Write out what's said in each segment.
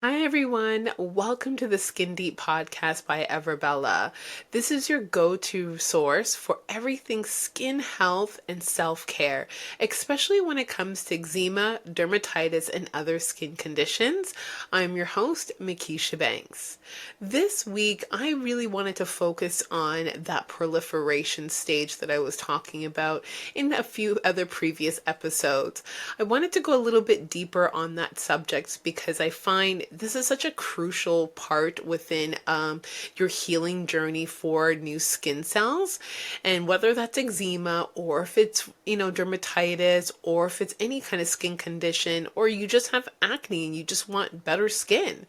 Hi everyone, welcome to the Skin Deep podcast by Everbella. This is your go-to source for everything skin health and self-care, especially when it comes to eczema, dermatitis, and other skin conditions. I'm your host, Makisha Banks. This week, I really wanted to focus on that proliferation stage that I was talking about in a few other previous episodes. I wanted to go a little bit deeper on that subject because I find this is such a crucial part within your healing journey for new skin cells. And whether that's eczema or if it's, dermatitis or if it's any kind of skin condition or you just have acne and you just want better skin,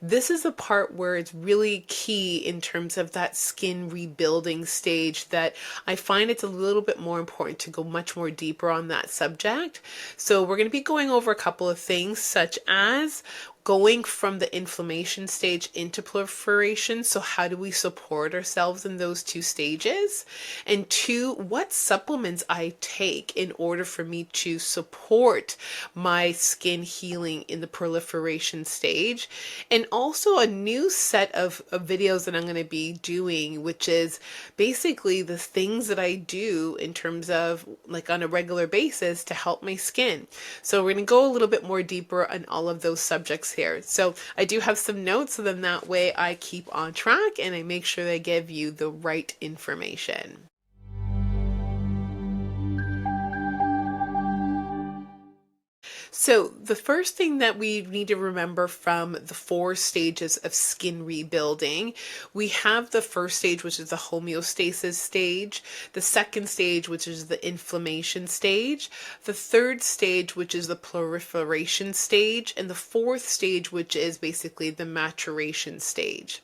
this is the part where it's really key in terms of that skin rebuilding stage that I find it's a little bit more important to go much more deeper on that subject. So we're going to be going over a couple of things such as going from the inflammation stage into proliferation. So how do we support ourselves in those two stages? And two, what supplements I take in order for me to support my skin healing in the proliferation stage. And also a new set of videos that I'm going to be doing, which is basically the things that I do in terms of like on a regular basis to help my skin. So we're going to go a little bit more deeper on all of those subjects here. So I do have some notes, so then that way I keep on track and I make sure that I give you the right information. So the first thing that we need to remember from the four stages of skin rebuilding, we have the first stage, which is the homeostasis stage, the second stage, which is the inflammation stage, the third stage, which is the proliferation stage, and the fourth stage, which is basically the maturation stage.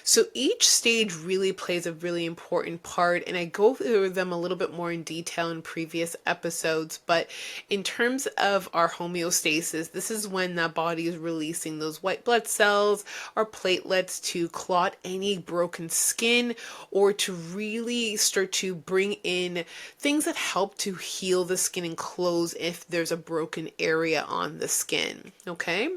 So each stage really plays a really important part, and I go through them a little bit more in detail in previous episodes. But in terms of our homeostasis, this is when the body is releasing those white blood cells or platelets to clot any broken skin or to really start to bring in things that help to heal the skin and close if there's a broken area on the skin. Okay.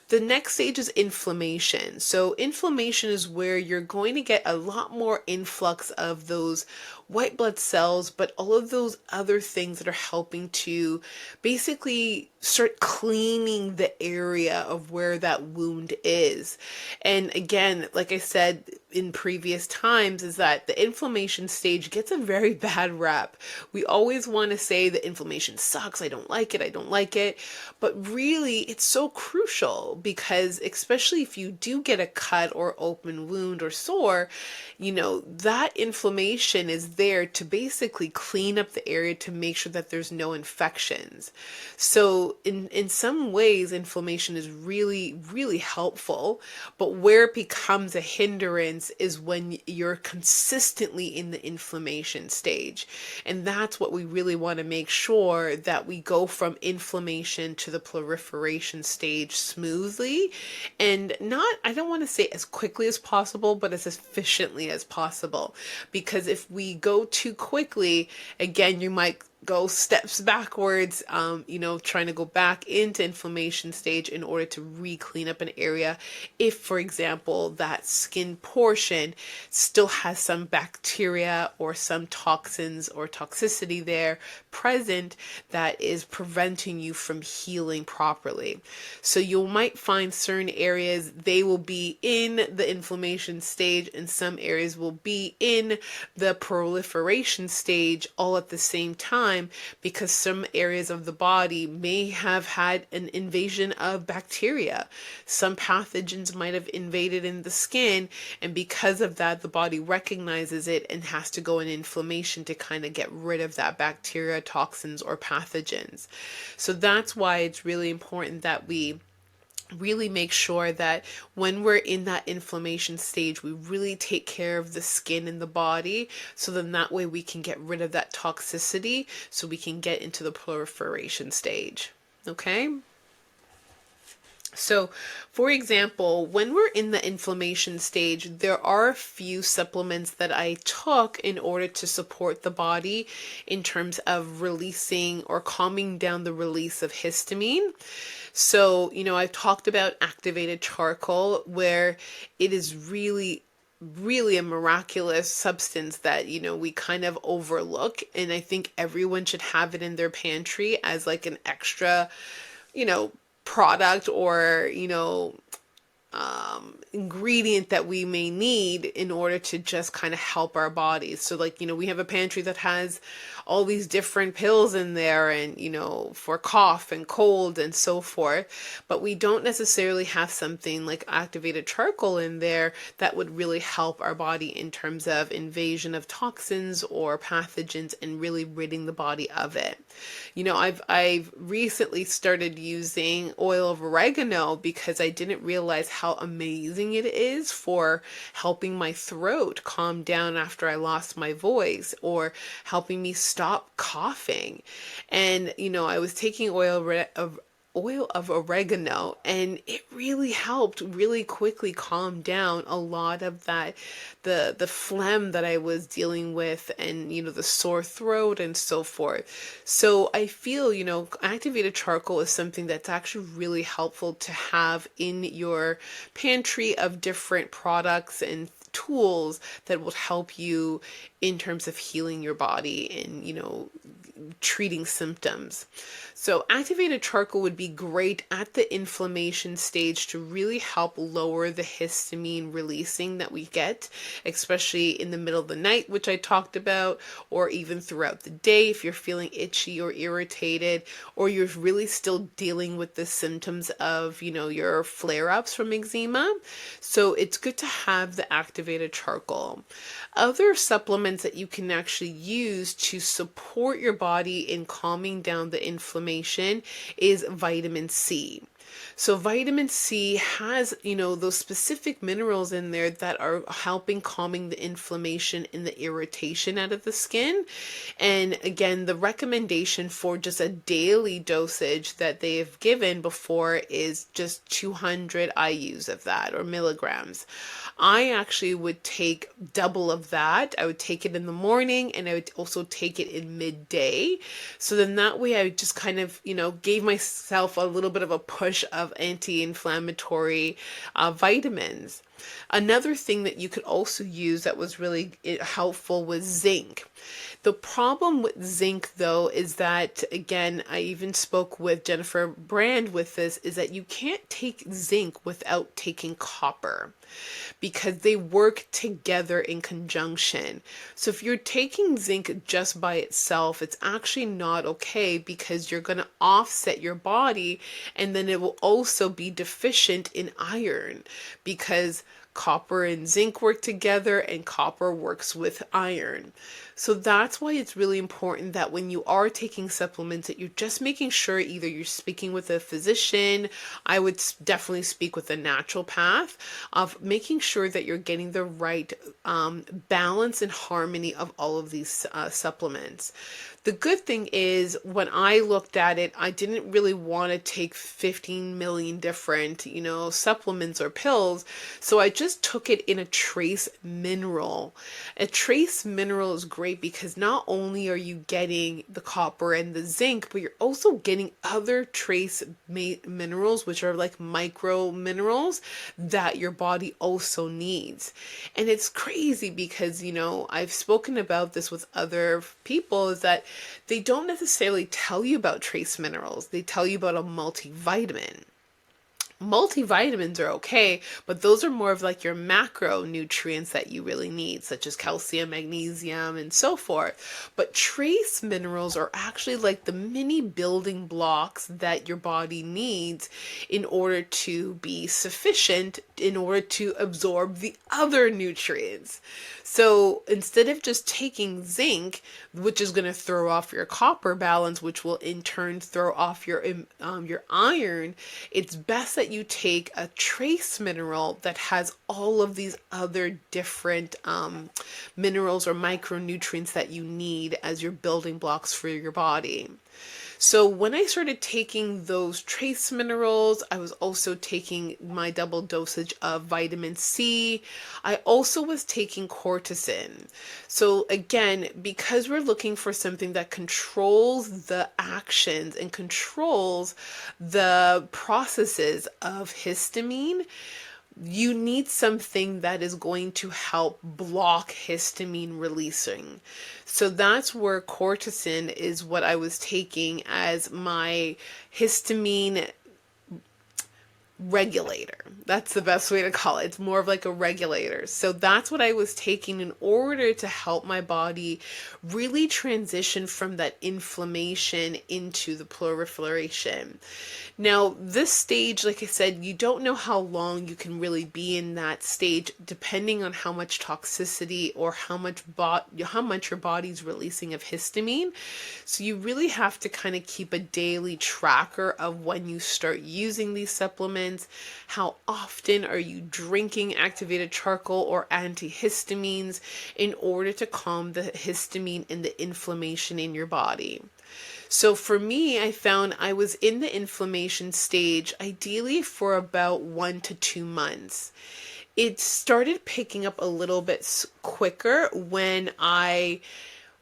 The next stage is inflammation. So inflammation is where you're going to get a lot more influx of those white blood cells, but all of those other things that are helping to basically start cleaning the area of where that wound is. And again, like I said in previous times, is that the inflammation stage gets a very bad rep. We always want to say that inflammation sucks, I don't like it, I don't like it. But really, it's so crucial because especially if you do get a cut or open wound or sore, that inflammation is there to basically clean up the area to make sure that there's no infections. So in some ways, inflammation is really, really helpful, but where it becomes a hindrance is when you're consistently in the inflammation stage. And that's what we really want to make sure that we go from inflammation to the proliferation stage smoothly and not, I don't want to say as quickly as possible, but as efficiently as possible. Because if we go too quickly, again, you might go steps backwards, trying to go back into inflammation stage in order to re-clean up an area. If, for example, that skin portion still has some bacteria or some toxins or toxicity there present that is preventing you from healing properly. So you might find certain areas, they will be in the inflammation stage and some areas will be in the proliferation stage all at the same time, because some areas of the body may have had an invasion of bacteria. Some pathogens might have invaded in the skin, and because of that, the body recognizes it and has to go in inflammation to kind of get rid of that bacteria, toxins, or pathogens. So that's why it's really important that we really make sure that when we're in that inflammation stage, we really take care of the skin and the body. So then that way we can get rid of that toxicity so we can get into the proliferation stage. Okay. So, for example, when we're in the inflammation stage, there are a few supplements that I took in order to support the body in terms of releasing or calming down the release of histamine. So, I've talked about activated charcoal, where it is really a miraculous substance that we kind of overlook, and I think everyone should have it in their pantry as like an extra you know product, or ingredient that we may need in order to just kind of help our bodies. So, like, we have a pantry that has all these different pills in there, and, for cough and cold and so forth. But we don't necessarily have something like activated charcoal in there that would really help our body in terms of invasion of toxins or pathogens and really ridding the body of it. I've recently started using oil of oregano because I didn't realize how amazing it is for helping my throat calm down after I lost my voice, or helping me stop coughing. And I was taking oil of oregano, and it really helped really quickly calm down a lot of that, the phlegm that I was dealing with, and the sore throat and so forth. So I feel activated charcoal is something that's actually really helpful to have in your pantry of different products and tools that will help you in terms of healing your body and treating symptoms. So activated charcoal would be great at the inflammation stage to really help lower the histamine releasing that we get, especially in the middle of the night, which I talked about, or even throughout the day if you're feeling itchy or irritated, or you're really still dealing with the symptoms of, your flare-ups from eczema. So it's good to have the activated charcoal. Other supplements that you can actually use to support your body in calming down the inflammation is vitamin C. So vitamin C has, those specific minerals in there that are helping calming the inflammation and the irritation out of the skin. And again, the recommendation for just a daily dosage that they have given before is just 200 IUs of that, or milligrams. I actually would take double of that. I would take it in the morning, and I would also take it in midday. So then that way I just kind of, gave myself a little bit of a push of anti-inflammatory vitamins. Another thing that you could also use that was really helpful was zinc. The problem with zinc, though, is that, again, I even spoke with Jennifer Brand with this, is that you can't take zinc without taking copper, because they work together in conjunction. So if you're taking zinc just by itself, it's actually not okay, because you're going to offset your body, and then it will also be deficient in iron, because copper and zinc work together, and copper works with iron. So that's why it's really important that when you are taking supplements, that you're just making sure either you're speaking with a physician. I would definitely speak with a naturopath, of making sure that you're getting the right balance and harmony of all of these supplements. The good thing is, when I looked at it, I didn't really want to take 15 million different, supplements or pills. So I just took it in a trace mineral. A trace mineral is great because not only are you getting the copper and the zinc, but you're also getting other trace minerals, which are like micro minerals that your body also needs. And it's crazy because, I've spoken about this with other people, is that they don't necessarily tell you about trace minerals. They tell you about a multivitamin. Multivitamins are okay, but those are more of like your macronutrients that you really need, such as calcium, magnesium, and so forth. But trace minerals are actually like the mini building blocks that your body needs in order to be sufficient, in order to absorb the other nutrients. So instead of just taking zinc, which is going to throw off your copper balance, which will in turn throw off your iron, it's best that you take a trace mineral that has all of these other different minerals or micronutrients that you need as your building blocks for your body. So when I started taking those trace minerals, I was also taking my double dosage of vitamin C. I also was taking cortisone. So again, because we're looking for something that controls the actions and controls the processes of histamine, you need something that is going to help block histamine releasing. So that's where cortisone is what I was taking as my histamine regulator. That's the best way to call it. It's more of like a regulator. So that's what I was taking in order to help my body really transition from that inflammation into the proliferation. Now, this stage, like I said, you don't know how long you can really be in that stage, depending on how much toxicity or how much your body's releasing of histamine. So you really have to kind of keep a daily tracker of when you start using these supplements. How often are you drinking activated charcoal or antihistamines in order to calm the histamine and the inflammation in your body? So for me, I found I was in the inflammation stage ideally for about 1 to 2 months. It started picking up a little bit quicker when I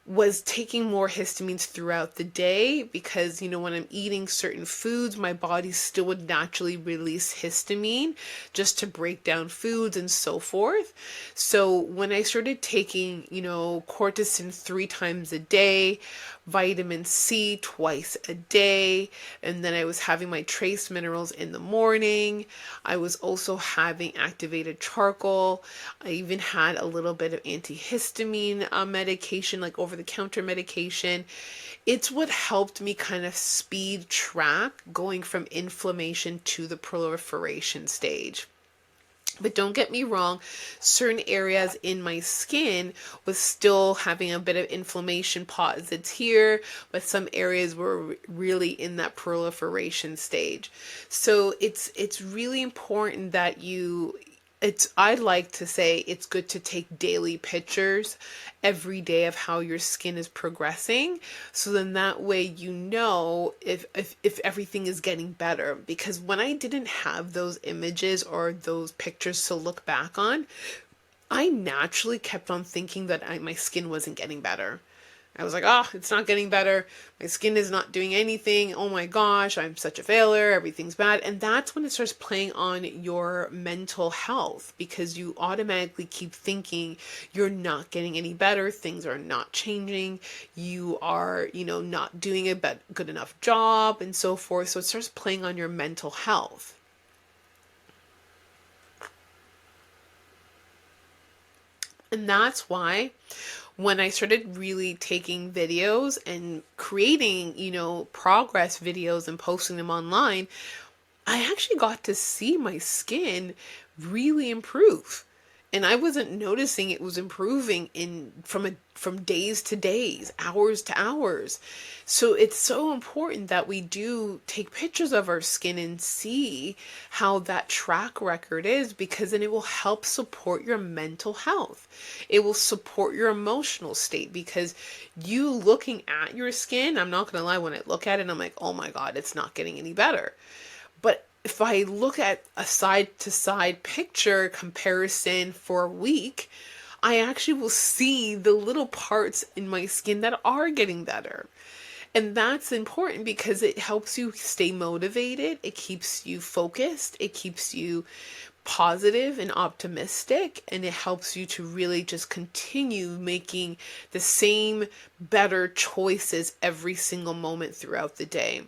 was taking more histamines throughout the day, because when I'm eating certain foods, my body still would naturally release histamine just to break down foods and so forth. So when I started taking cortisone 3 times a day, vitamin C twice a day, and then I was having my trace minerals in the morning. I was also having activated charcoal. I even had a little bit of antihistamine medication, like over-the-counter medication. It's what helped me kind of speed track going from inflammation to the proliferation stage. But don't get me wrong, certain areas in my skin was still having a bit of inflammation posits here, but some areas were really in that proliferation stage. So it's really important that I like to say it's good to take daily pictures every day of how your skin is progressing. So then that way if everything is getting better. Because when I didn't have those images or those pictures to look back on, I naturally kept on thinking that my skin wasn't getting better. I was like, oh, it's not getting better. My skin is not doing anything. Oh my gosh, I'm such a failure. Everything's bad. And that's when it starts playing on your mental health, because you automatically keep thinking you're not getting any better. Things are not changing. You are, not doing a good enough job and so forth. So it starts playing on your mental health. And that's why when I started really taking videos and creating, progress videos and posting them online, I actually got to see my skin really improve. And I wasn't noticing it was improving from days to days, hours to hours. So it's so important that we do take pictures of our skin and see how that track record is, because then it will help support your mental health. It will support your emotional state, because you looking at your skin, I'm not going to lie, when I look at it, I'm like, oh my God, it's not getting any better. But if I look at a side to side picture comparison for a week, I actually will see the little parts in my skin that are getting better. And that's important because it helps you stay motivated. It keeps you focused. It keeps you positive and optimistic, and it helps you to really just continue making the same better choices every single moment throughout the day,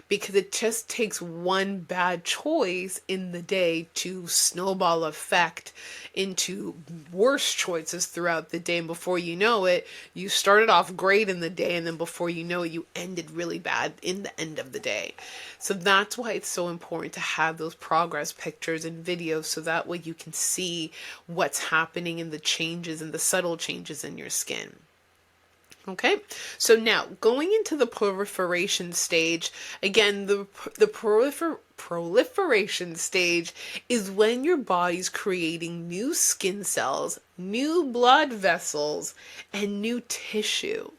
because it just takes one bad choice in the day to snowball effect into worse choices throughout the day, and before you know it, you started off great in the day, and then before you know it, you ended really bad in the end of the day. So that's why it's so important to have those progress pictures and videos, so that way you can see what's happening in the changes and the subtle changes in your skin. Okay, so now going into the proliferation stage, again, the proliferation stage is when your body's creating new skin cells, new blood vessels, and new tissue.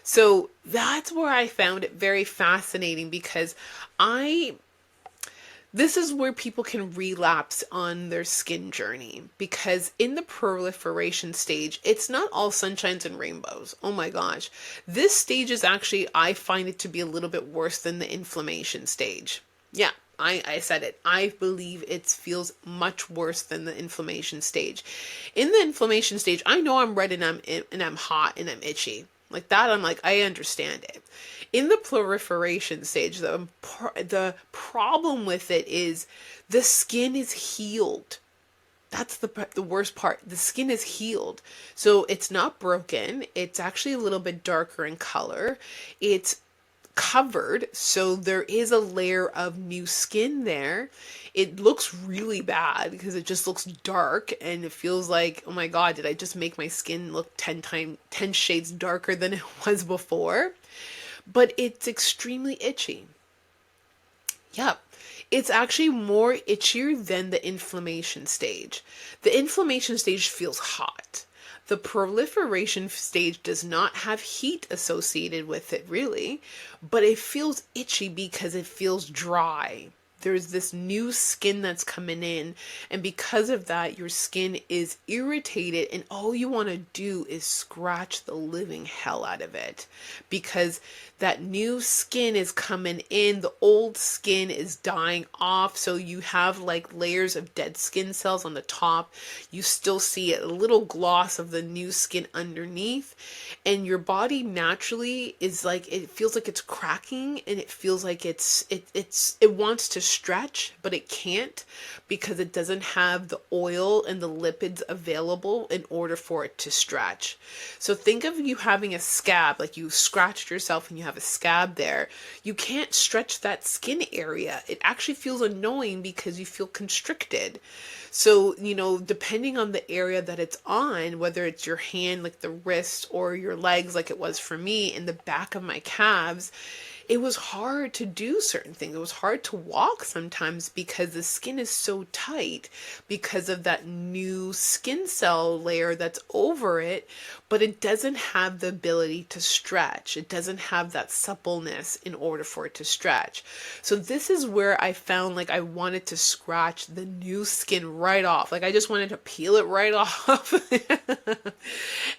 So that's where I found it very fascinating because I this is where people can relapse on their skin journey, because in the proliferation stage, it's not all sunshines and rainbows. Oh my gosh. This stage is actually, I find it to be a little bit worse than the inflammation stage. Yeah, I said it. I believe it feels much worse than the inflammation stage. In the inflammation stage, I know I'm red and I'm hot and I'm itchy. Like that, I'm like, I understand it. In the proliferation stage, the problem with it is the skin is healed. That's the worst part. The skin is healed. So it's not broken. It's actually a little bit darker in color. It's covered, so there is a layer of new skin there. It looks really bad because it just looks dark and it feels like, oh my god, did I just make my skin look 10 shades darker than it was before? But it's extremely itchy. Yep. It's actually more itchier than the inflammation stage. The inflammation stage feels hot. The proliferation stage does not have heat associated with it, really, but it feels itchy because it feels dry. There's this new skin that's coming in, and because of that, your skin is irritated, and all you want to do is scratch the living hell out of it because that new skin is coming in, the old skin is dying off, so you have like layers of dead skin cells on the top. You still see a little gloss of the new skin underneath, and your body naturally is like, it feels like it's cracking, and it feels like it wants to stretch, but it can't because it doesn't have the oil and the lipids available in order for it to stretch. So think of you having a scab, like you scratched yourself and you have a scab there. You can't stretch that skin area. It actually feels annoying because you feel constricted. So, depending on the area that it's on, whether it's your hand, like the wrist, or your legs, like it was for me in the back of my calves, it was hard to do certain things. It was hard to walk sometimes because the skin is so tight because of that new skin cell layer that's over it, but it doesn't have the ability to stretch. It doesn't have that suppleness in order for it to stretch. So this is where I found like I wanted to scratch the new skin right off. Like I just wanted to peel it right off.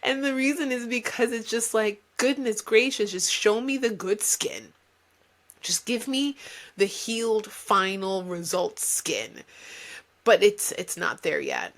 And the reason is because it's just like, goodness gracious, just show me the good skin. Just give me the healed final result skin. But it's not there yet.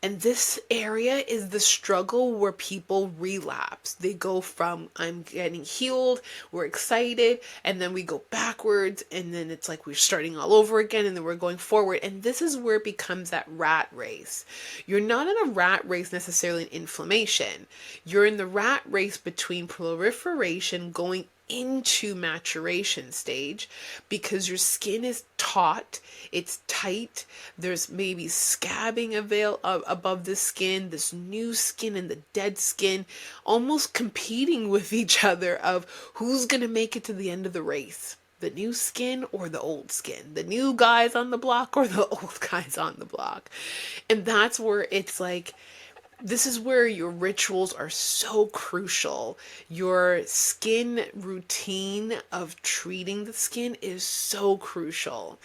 And this area is the struggle where people relapse. They go from, I'm getting healed, we're excited, and then we go backwards, and then it's like we're starting all over again, and then we're going forward. And this is where it becomes that rat race. You're not in a rat race necessarily in inflammation. You're in the rat race between proliferation going into maturation stage because your skin is taut, it's tight, there's maybe scabbing above the skin, this new skin and the dead skin almost competing with each other of who's going to make it to the end of the race. The new skin or the old skin, the new guys on the block or the old guys on the block. And that's where it's like, this is where your rituals are so crucial. Your skin routine of treating the skin is so crucial.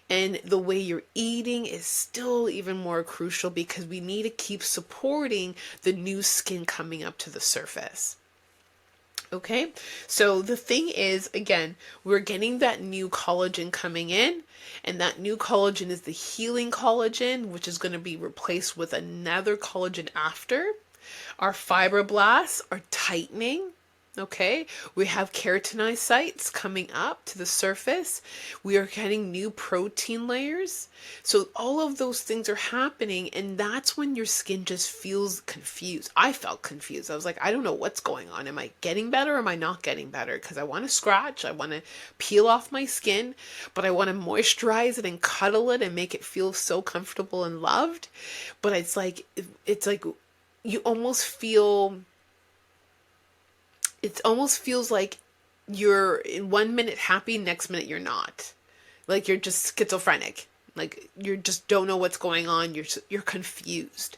And the way you're eating is still even more crucial because we need to keep supporting the new skin coming up to the surface. Okay, so the thing is, again, we're getting that new collagen coming in, and that new collagen is the healing collagen, which is going to be replaced with another collagen after. Our fibroblasts are tightening. Okay, we have keratinocytes coming up to the surface. We are getting new protein layers. So all of those things are happening, and that's when your skin just feels confused. I felt confused. I was like, I don't know what's going on. Am I getting better or am I not getting better? Because I want to scratch, I want to peel off my skin, but I want to moisturize it and cuddle it and make it feel so comfortable and loved. But it's like you almost feel, it almost feels like you're in 1 minute happy, next minute you're not. Like you're just schizophrenic. Like you just don't know what's going on. You're confused.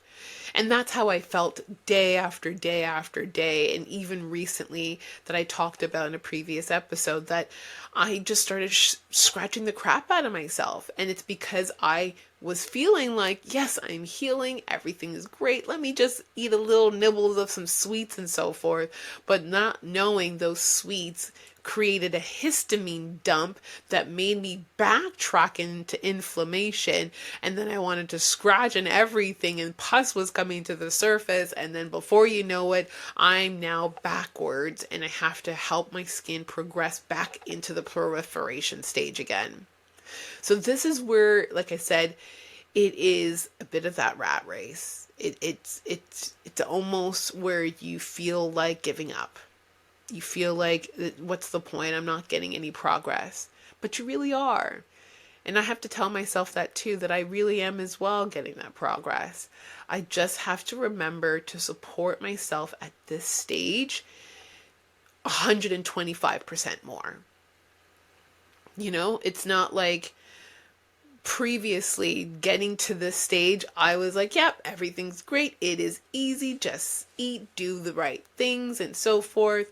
And that's how I felt day after day after day. And even recently, that I talked about in a previous episode, that I just started scratching the crap out of myself. And it's because I was feeling like, yes, I'm healing. Everything is great. Let me just eat a little nibbles of some sweets and so forth. But not knowing those sweets created a histamine dump that made me backtrack into inflammation. And then I wanted to scratch and everything, and pus was coming to the surface. And then before you know it, I'm now backwards, and I have to help my skin progress back into the proliferation stage again. So this is where, like I said, it is a bit of that rat race. It's almost where you feel like giving up. You feel like, what's the point? I'm not getting any progress. But you really are. And I have to tell myself that too, that I really am as well getting that progress. I just have to remember to support myself at this stage 125% more. You know, it's not like previously getting to this stage, I was like, yep, everything's great. It is easy. Just eat, do the right things and so forth.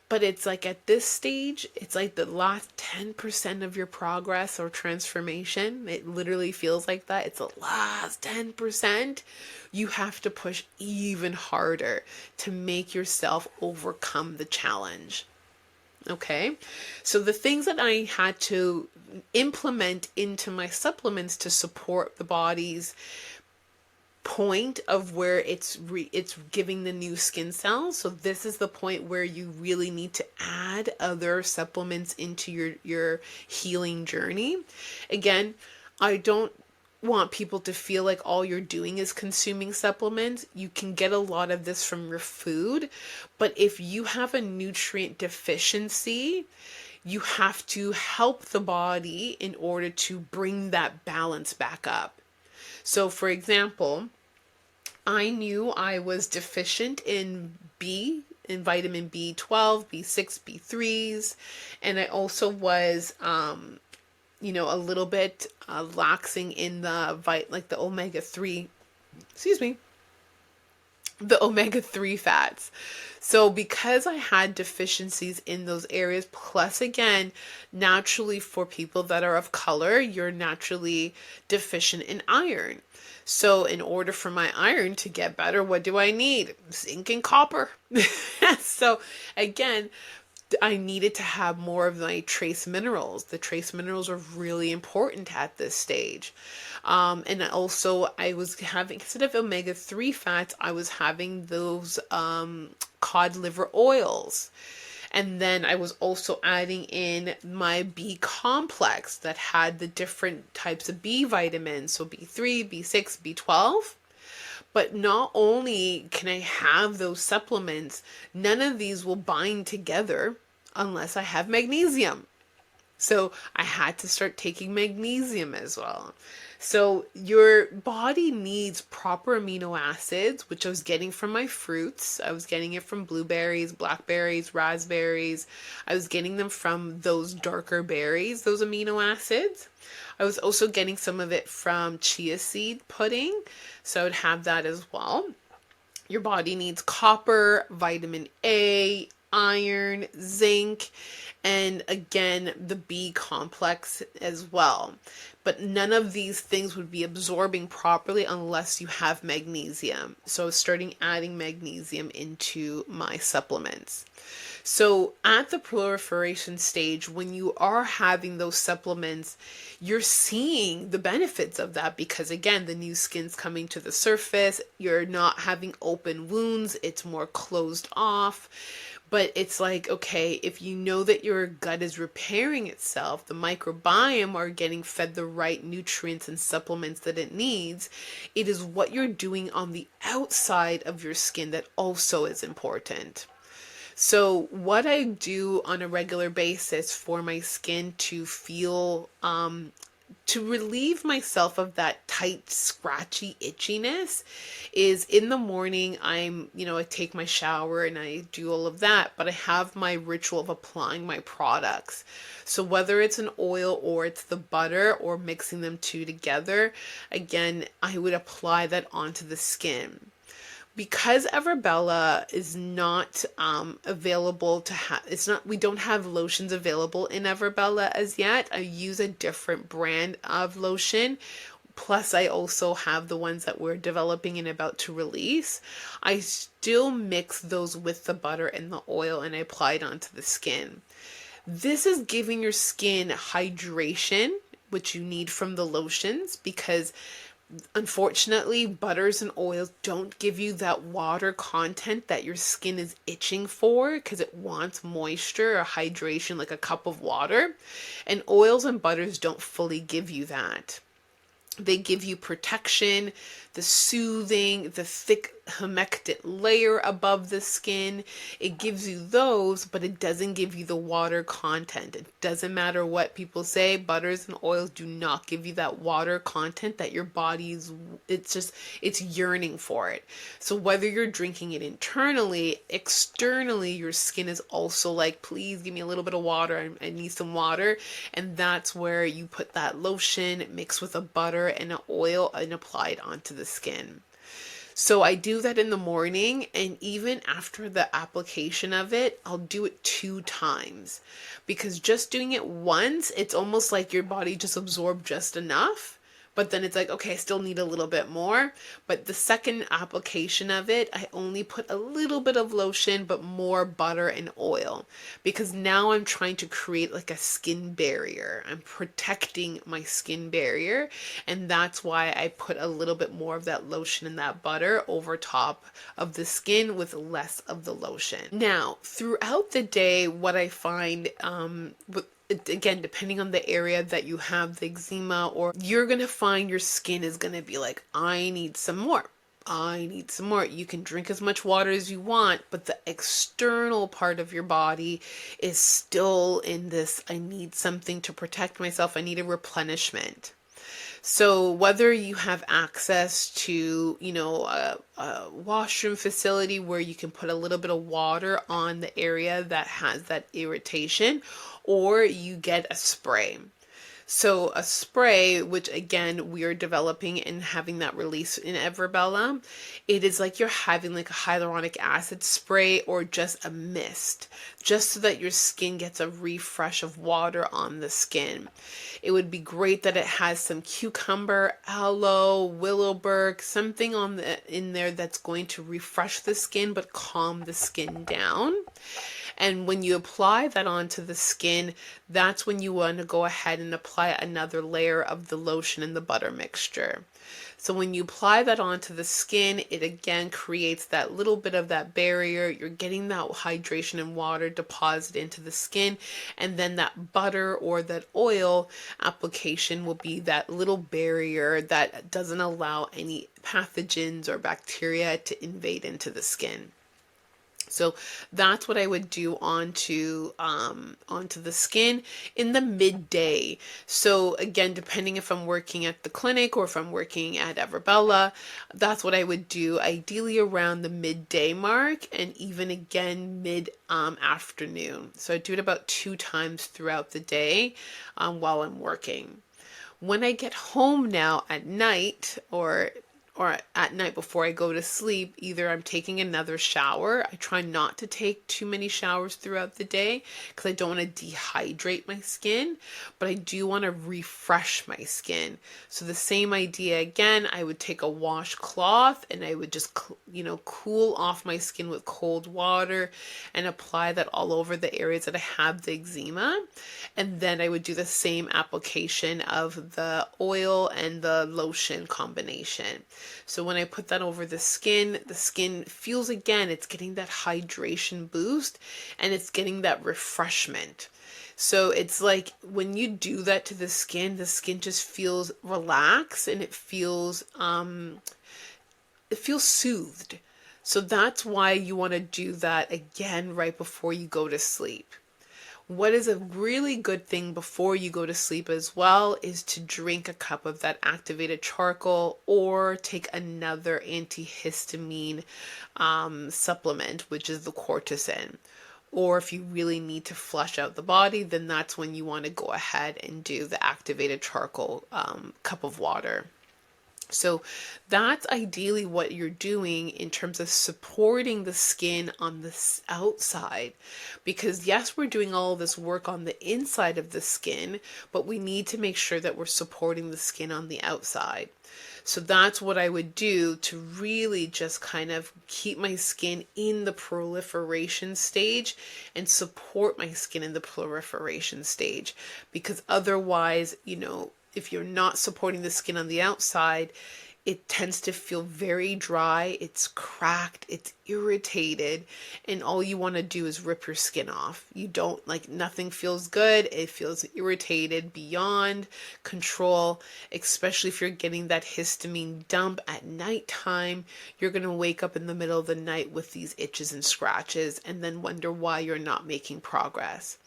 But it's like at this stage, it's like the last 10% of your progress or transformation. It literally feels like that. It's the last 10%. You have to push even harder to make yourself overcome the challenge. Okay, so the things that I had to implement into my supplements to support the body's point of where it's giving the new skin cells. So this is the point where you really need to add other supplements into your healing journey. Again, I don't want people to feel like all you're doing is consuming supplements. You can get a lot of this from your food, but if you have a nutrient deficiency, you have to help the body in order to bring that balance back up. So for example, I knew I was deficient in vitamin B12, B6, B3s, and I also was a little bit laxing in the omega-3, the omega-3 fats. So because I had deficiencies in those areas, plus again, naturally for people that are of color, you're naturally deficient in iron. So in order for my iron to get better, what do I need? Zinc and copper. So again, I needed to have more of my trace minerals. The trace minerals are really important at this stage. And also I was having, instead of omega-3 fats, I was having those cod liver oils. And then I was also adding in my B complex that had the different types of B vitamins. So B3, B6, B12. But not only can I have those supplements, none of these will bind together unless I have magnesium. So I had to start taking magnesium as well. So your body needs proper amino acids, which I was getting from my fruits. I was getting it from blueberries, blackberries, raspberries. I was getting them from those darker berries, those amino acids. I was also getting some of it from chia seed pudding. So I would have that as well. Your body needs copper, vitamin A, iron, zinc, and again, the B complex as well. But none of these things would be absorbing properly unless you have magnesium. So I was starting adding magnesium into my supplements. So at the proliferation stage, when you are having those supplements, you're seeing the benefits of that because again, the new skin's coming to the surface. You're not having open wounds. It's more closed off. But it's like, okay, if you know that your gut is repairing itself, the microbiome are getting fed the right nutrients and supplements that it needs, it is what you're doing on the outside of your skin that also is important. So what I do on a regular basis for my skin to feel to relieve myself of that tight, scratchy itchiness is in the morning, I take my shower and I do all of that, but I have my ritual of applying my products. So whether it's an oil or it's the butter or mixing them two together, again, I would apply that onto the skin. Because Everbella is not available to have, we don't have lotions available in Everbella as yet. I use a different brand of lotion. Plus, I also have the ones that we're developing and about to release. I still mix those with the butter and the oil and I apply it onto the skin. This is giving your skin hydration, which you need from the lotions, because unfortunately, butters and oils don't give you that water content that your skin is itching for because it wants moisture or hydration, like a cup of water. And oils and butters don't fully give you that. They give you protection, the soothing, the thick humectant layer above the skin. It gives you those, but it doesn't give you the water content. It doesn't matter what people say, butters and oils do not give you that water content that your body's, it's yearning for it. So whether you're drinking it internally, externally, your skin is also like, please give me a little bit of water. I need some water. And that's where you put that lotion mixed with a butter and an oil and apply it onto the skin. So I do that in the morning, and even after the application of it, I'll do it 2 times, because just doing it once, it's almost like your body just absorbed just enough. But then it's like, okay, I still need a little bit more. But the second application of it, I only put a little bit of lotion, but more butter and oil. Because now I'm trying to create like a skin barrier. I'm protecting my skin barrier. And that's why I put a little bit more of that lotion and that butter over top of the skin with less of the lotion. Now, throughout the day, what I find, again, depending on the area that you have the eczema, or you're going to find your skin is going to be like, I need some more. I need some more. You can drink as much water as you want, but the external part of your body is still in this, I need something to protect myself. I need a replenishment. So whether you have access to, a washroom facility where you can put a little bit of water on the area that has that irritation, or you get a spray. So a spray, which again, we are developing and having that release in Everbella, it is like you're having like a hyaluronic acid spray or just a mist, just so that your skin gets a refresh of water on the skin. It would be great that it has some cucumber, aloe, willowberg, something in there that's going to refresh the skin but calm the skin down. And when you apply that onto the skin, that's when you want to go ahead and apply another layer of the lotion and the butter mixture. So when you apply that onto the skin, it again creates that little bit of that barrier. You're getting that hydration and water deposit into the skin. And then that butter or that oil application will be that little barrier that doesn't allow any pathogens or bacteria to invade into the skin. So that's what I would do onto the skin in the midday. So again, depending if I'm working at the clinic or if I'm working at Everbella, that's what I would do ideally around the midday mark, and even again mid afternoon. So I do it about 2 times throughout the day while I'm working. When I get home now at night, or at night before I go to sleep, either I'm taking another shower. I try not to take too many showers throughout the day because I don't want to dehydrate my skin, but I do want to refresh my skin. So the same idea again, I would take a washcloth and I would just, cool off my skin with cold water and apply that all over the areas that I have the eczema. And then I would do the same application of the oil and the lotion combination. So when I put that over the skin feels, again, it's getting that hydration boost and it's getting that refreshment. So it's like when you do that to the skin just feels relaxed and it feels soothed. So that's why you want to do that again right before you go to sleep. What is a really good thing before you go to sleep as well is to drink a cup of that activated charcoal or take another antihistamine supplement, which is the cortisone. Or if you really need to flush out the body, then that's when you want to go ahead and do the activated charcoal cup of water. So that's ideally what you're doing in terms of supporting the skin on the outside. Because yes, we're doing all this work on the inside of the skin, but we need to make sure that we're supporting the skin on the outside. So that's what I would do to really just kind of keep my skin in the proliferation stage and support my skin in the proliferation stage. Because otherwise, if you're not supporting the skin on the outside, it tends to feel very dry, it's cracked, it's irritated, and all you want to do is rip your skin off. You don't nothing feels good. It feels irritated beyond control, especially if you're getting that histamine dump at nighttime. You're going to wake up in the middle of the night with these itches and scratches and then wonder why you're not making progress.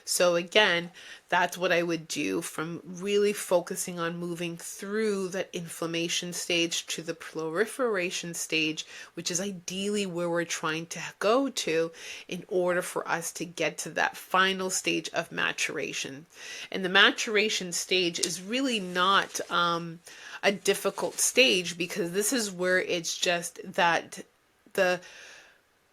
So again, that's what I would do, from really focusing on moving through that inflammation stage to the proliferation stage, which is ideally where we're trying to go to in order for us to get to that final stage of maturation. And the maturation stage is really not a difficult stage, because this is where it's just that the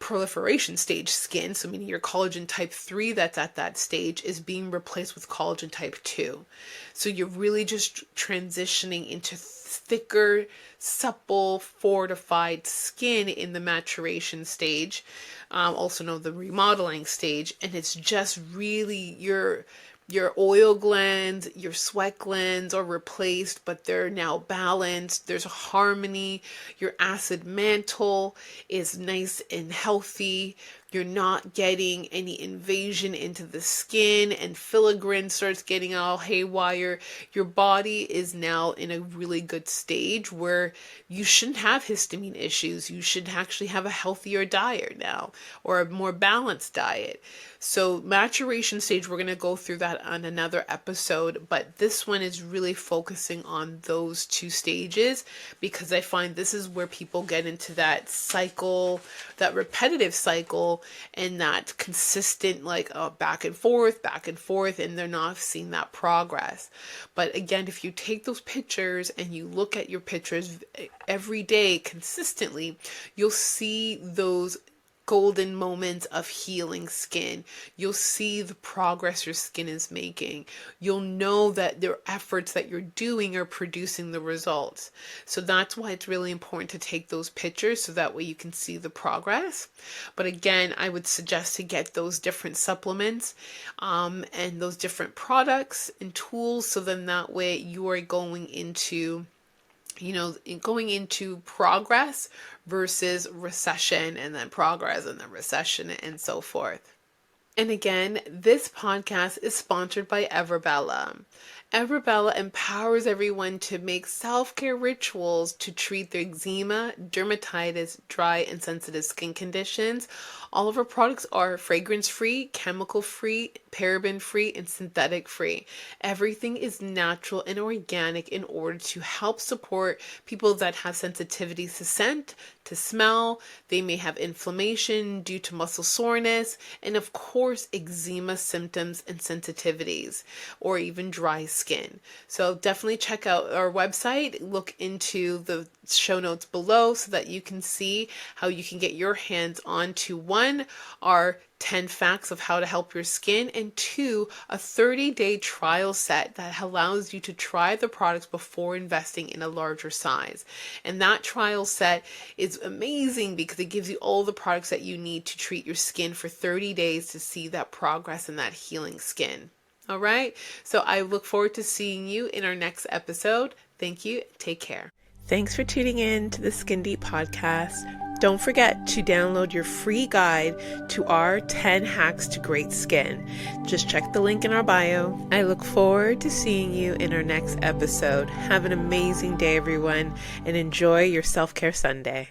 proliferation stage skin, so meaning your collagen type 3 that's at that stage, is being replaced with collagen type 2. So you're really just transitioning into thicker, supple, fortified skin in the maturation stage, also known the remodeling stage. And it's just really your oil glands, your sweat glands are replaced, but they're now balanced. There's a harmony. Your acid mantle is nice and healthy. You're not getting any invasion into the skin and filigree starts getting all haywire. Your body is now in a really good stage where you shouldn't have histamine issues. You should actually have a healthier diet now, or a more balanced diet. So maturation stage, we're going to go through that on another episode, but this one is really focusing on those two stages, because I find this is where people get into that cycle, that repetitive cycle, and that consistent back and forth, and they're not seeing that progress. But again, if you take those pictures and you look at your pictures every day consistently, you'll see those golden moments of healing skin. You'll see the progress your skin is making. You'll know that the efforts that you're doing are producing the results. So that's why it's really important to take those pictures, so that way you can see the progress. But again, I would suggest to get those different supplements and those different products and tools, so then that way you are going into progress versus recession, and then progress and then recession, and so forth. And again, this podcast is sponsored by Everbella. Everbella empowers everyone to make self-care rituals to treat their eczema, dermatitis, dry and sensitive skin conditions. All of our products are fragrance-free, chemical-free, paraben-free, and synthetic-free. Everything is natural and organic in order to help support people that have sensitivities to scent, to smell. They may have inflammation due to muscle soreness, and of course, eczema symptoms and sensitivities, or even dry skin. So definitely check out our website, look into the show notes below so that you can see how you can get your hands onto, one, our 10 facts of how to help your skin, and 2, a 30-day trial set that allows you to try the products before investing in a larger size. And that trial set is amazing because it gives you all the products that you need to treat your skin for 30 days to see that progress and that healing skin. All right. So I look forward to seeing you in our next episode. Thank you. Take care. Thanks for tuning in to the Skin Deep podcast. Don't forget to download your free guide to our 10 hacks to great skin. Just check the link in our bio. I look forward to seeing you in our next episode. Have an amazing day, everyone, and enjoy your self-care Sunday.